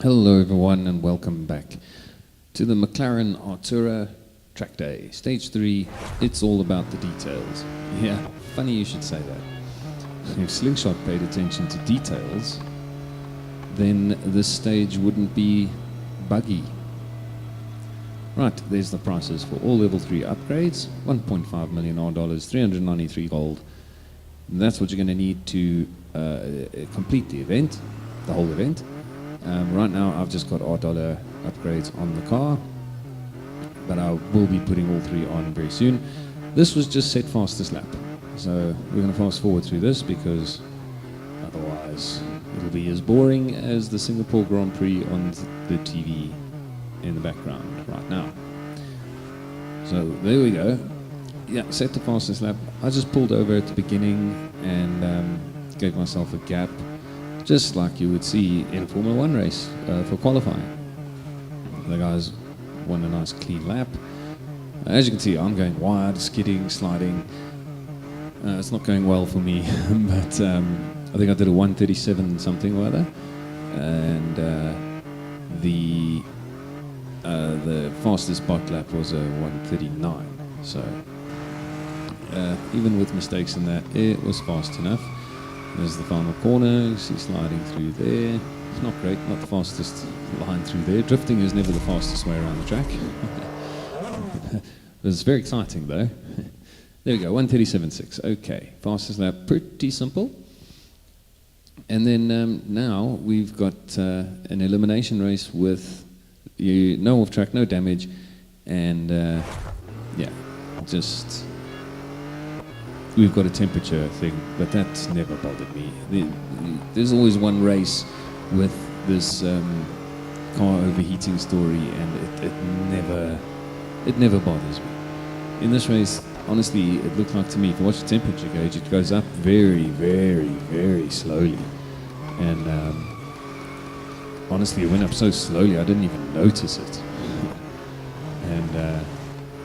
Hello everyone and welcome back to the McLaren Artura track day. Stage 3, it's all about the details. Yeah, funny you should say that. If Slingshot paid attention to details, then this stage wouldn't be buggy. Right, there's the prices for all level 3 upgrades. $1.5 million, 393 gold. And that's what you're going to need to complete the event, the whole event. Right now I've just got $8 upgrades on the car, but I will be putting all 3 on very soon. This was just set fastest lap, so we're going to fast forward through this because otherwise it'll be as boring as the Singapore Grand Prix on the TV in the background right now. So there we go. Yeah, set the fastest lap. I just pulled over at the beginning and gave myself a gap, just like you would see in a Formula 1 race for qualifying. The guys won a nice clean lap. As you can see, I'm going wide, skidding, sliding. It's not going well for me, but I think I did a 137 something or other, and the fastest spot lap was a 139. So even with mistakes in that, it was fast enough. There's the final corner, you see sliding through there. It's not great, not the fastest line through there. Drifting is never the fastest way around the track. It's very exciting though. There we go, 137.6. Okay, fastest lap, pretty simple. And then now we've got an elimination race with no off track, no damage, and yeah, just we've got a temperature thing, but that's never bothered me. There's always one race with this car overheating story, and it never bothers me. In this race, honestly, it looked like to me, if you watch the temperature gauge, it goes up very, very, very slowly. And honestly, it went up so slowly, I didn't even notice it. And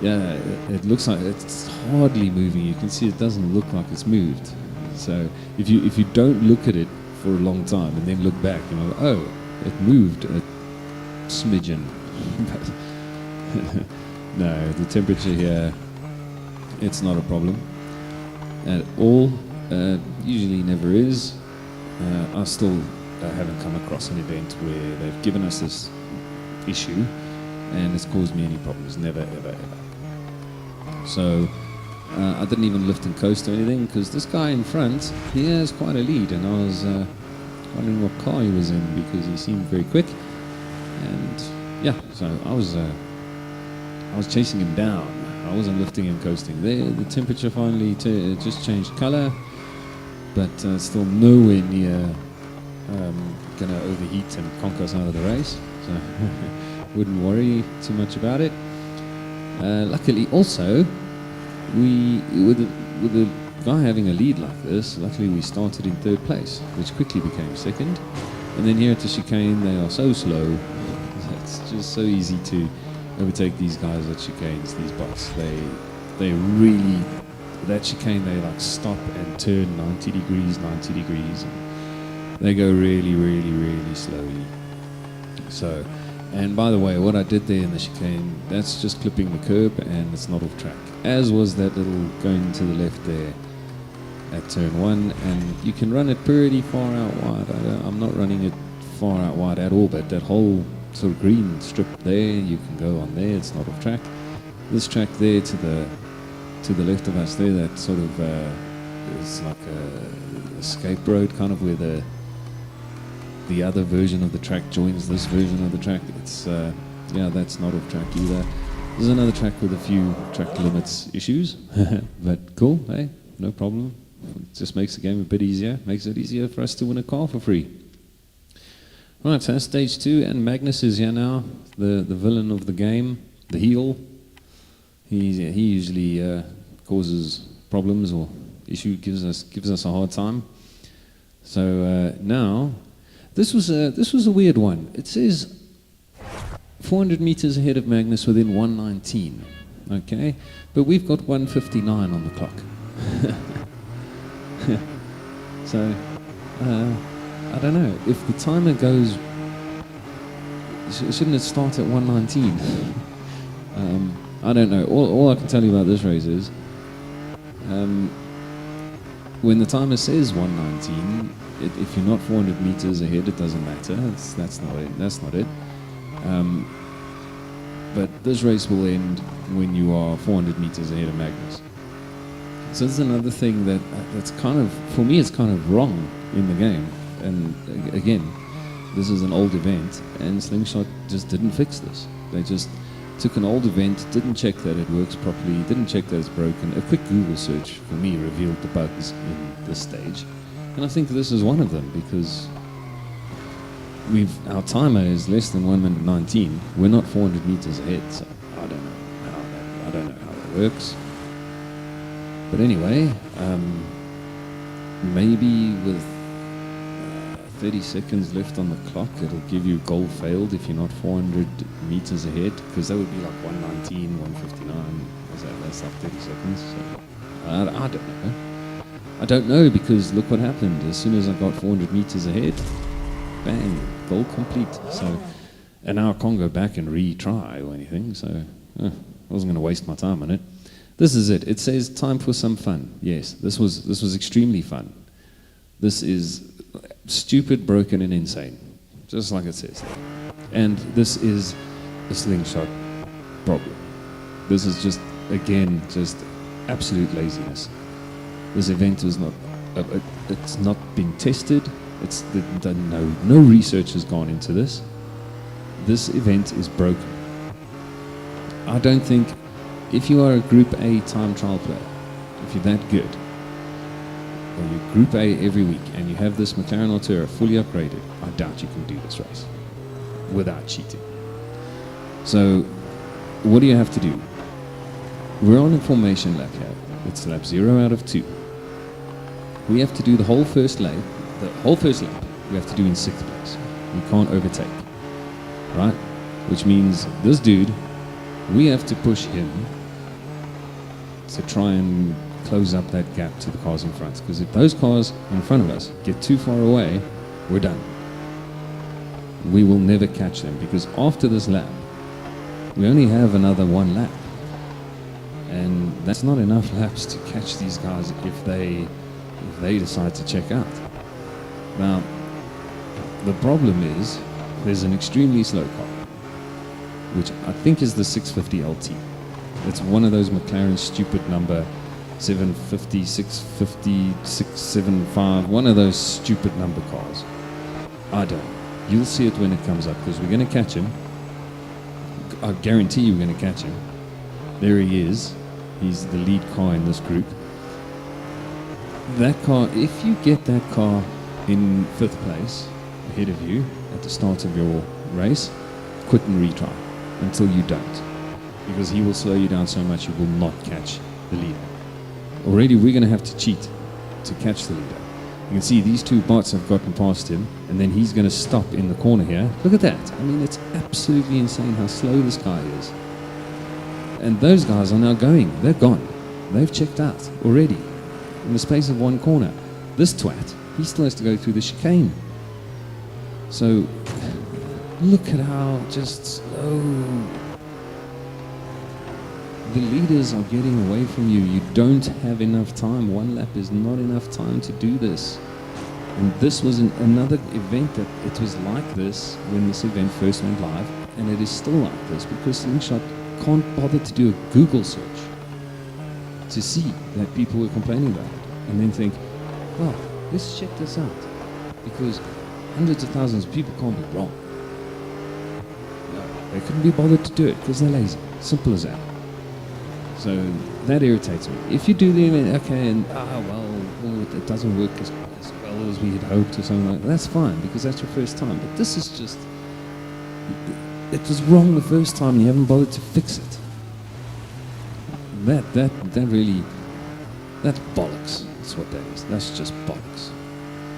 yeah, it looks like it's hardly moving. You can see it doesn't look like it's moved. So if you don't look at it for a long time and then look back, you know, oh, it moved a smidgen. No, the temperature here, it's not a problem at all. Usually never is. I still haven't come across an event where they've given us this issue and it's caused me any problems. Never, ever, ever. So I didn't even lift and coast or anything because this guy in front, he has quite a lead, and I was wondering what car he was in because he seemed very quick. And yeah, so I was chasing him down. I wasn't lifting and coasting. There, the temperature finally just changed color, but still nowhere near gonna overheat and conquer us out of the race. So wouldn't worry too much about it. Luckily also, with the guy having a lead like this, luckily we started in 3rd place, which quickly became 2nd. And then here at the chicane, they are so slow. It's just so easy to overtake these guys at chicanes, these bots. They really, that chicane, they like stop and turn 90 degrees, and they go really, really, really slowly. So, and by the way, what I did there in the chicane, that's just clipping the curb and it's not off track. As was that little going to the left there at turn 1, and you can run it pretty far out wide. I'm not running it far out wide at all, but that whole sort of green strip there, you can go on there, it's not off track. This track there to the left of us there, that sort of is like a escape road, kind of where the other version of the track joins this version of the track. It's yeah, that's not off track either. There's another track with a few track limits issues, but cool, hey, no problem. It just makes the game a bit easier, makes it easier for us to win a car for free. Right, so that's stage 2, and Magnus is here now, the villain of the game, the heel. He usually causes problems or gives us a hard time. So now. This was a weird one. It says 400 meters ahead of Magnus within 119, okay? But we've got 159 on the clock. So, I don't know. If the timer goes Shouldn't it start at 119? I don't know. All I can tell you about this race is when the timer says 119, if you're not 400 meters ahead, it doesn't matter. That's not it. But this race will end when you are 400 meters ahead of Magnus. So this is another thing that's kind of, for me, it's kind of wrong in the game. And again, this is an old event, and Slingshot just didn't fix this. They just took an old event, didn't check that it works properly, didn't check that it's broken. A quick Google search for me revealed the bugs in this stage. And I think this is one of them, because our timer is less than 1 minute 19. We're not 400 meters ahead, so I don't know how that works. But anyway, maybe with 30 seconds left on the clock, it'll give you goal failed if you're not 400 meters ahead, because that would be like 119, 159. That's like 30 seconds. So I don't know. I don't know, because look what happened. As soon as I got 400 meters ahead, bang, goal complete. So, and now I can't go back and retry or anything, so I wasn't going to waste my time on it. This is it. It says time for some fun. Yes, this was extremely fun. This is stupid, broken, and insane, just like it says. And this is a Slingshot problem. This is just, again, just absolute laziness. This event is not, it's not been tested. It's no research has gone into this. This event is broken. I don't think, if you are a Group A time trial player, if you're that good, or you're Group A every week, and you have this McLaren Artura fully upgraded, I doubt you can do this race without cheating. So, what do you have to do? We're on a formation lap here. It's lap 0 out of 2. We have to do the whole first lap. The whole first lap we have to do in 6th place. We can't overtake, right? Which means this dude, we have to push him to try and close up that gap to the cars in front. Because if those cars in front of us get too far away, we're done. We will never catch them, because after this lap, we only have another 1 lap. And that's not enough laps to catch these guys if they decide to check out. Now, the problem is, there's an extremely slow car, which I think is the 650 LT. It's one of those McLaren stupid number 750, 650, 675, one of those stupid number cars. I don't. You'll see it when it comes up, because we're going to catch him. I guarantee you we're going to catch him. There he is. He's the lead car in this group. That car, if you get that car in 5th place ahead of you at the start of your race, quit and retry until you don't, because he will slow you down so much you will not catch the leader. Already we're going to have to cheat to catch the leader. You can see these 2 bots have gotten past him, and then he's going to stop in the corner here. Look at that. I mean, it's absolutely insane how slow this guy is. And those guys are now going. They're gone. They've checked out already in the space of 1 corner. This twat, he still has to go through the chicane. So look at how just slow. The leaders are getting away from you. You don't have enough time. 1 lap is not enough time to do this. And this was another event that it was like this when this event first went live, and it is still like this because Slingshot can't bother to do a Google search to see that people were complaining about it, and then think, well, let's check this out, because hundreds of thousands of people can't be wrong. No, they couldn't be bothered to do it because they're lazy. Simple as that. So that irritates me. If you do the event, okay, and it doesn't work as well as we had hoped or something like that, that's fine, because that's your first time. But this is just, it was wrong the first time and you haven't bothered to fix it. That really, that's bollocks. That's what that is. That's just bollocks.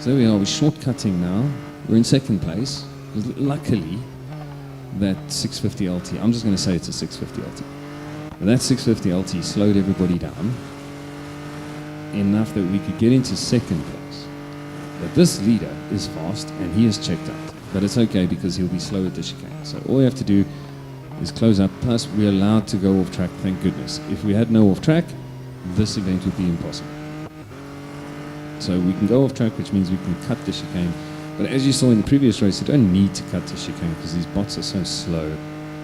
So there we are, we're shortcutting now. We're in 2nd place. Luckily, that 650 LT, I'm just going to say it's a 650 LT. But that 650 LT slowed everybody down enough that we could get into 2nd place. But this leader is fast and he is checked out. But it's okay because he'll be slow at the chicane. So all you have to do is close up. Plus, we're allowed to go off track, thank goodness. If we had no off track, this event would be impossible. So we can go off track, which means we can cut the chicane. But as you saw in the previous race, you don't need to cut the chicane because these bots are so slow.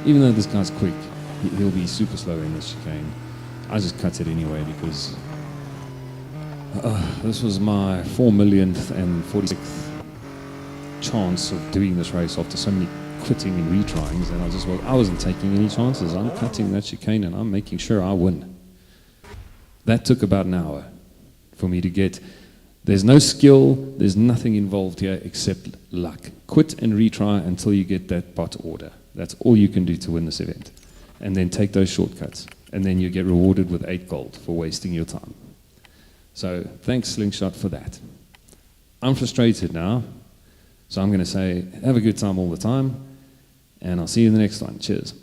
Even though this guy's quick, he'll be super slow in this chicane. I just cut it anyway because this was my 4,046th chance of doing this race after so many quitting and retryings, and I wasn't taking any chances. I'm cutting that chicane and I'm making sure I win. That took about an hour for me to get. There's no skill, there's nothing involved here except luck. Quit and retry until you get that bot order. That's all you can do to win this event. And then take those shortcuts. And then you get rewarded with 8 gold for wasting your time. So thanks Slingshot for that. I'm frustrated now, so I'm going to say have a good time all the time, and I'll see you in the next one. Cheers.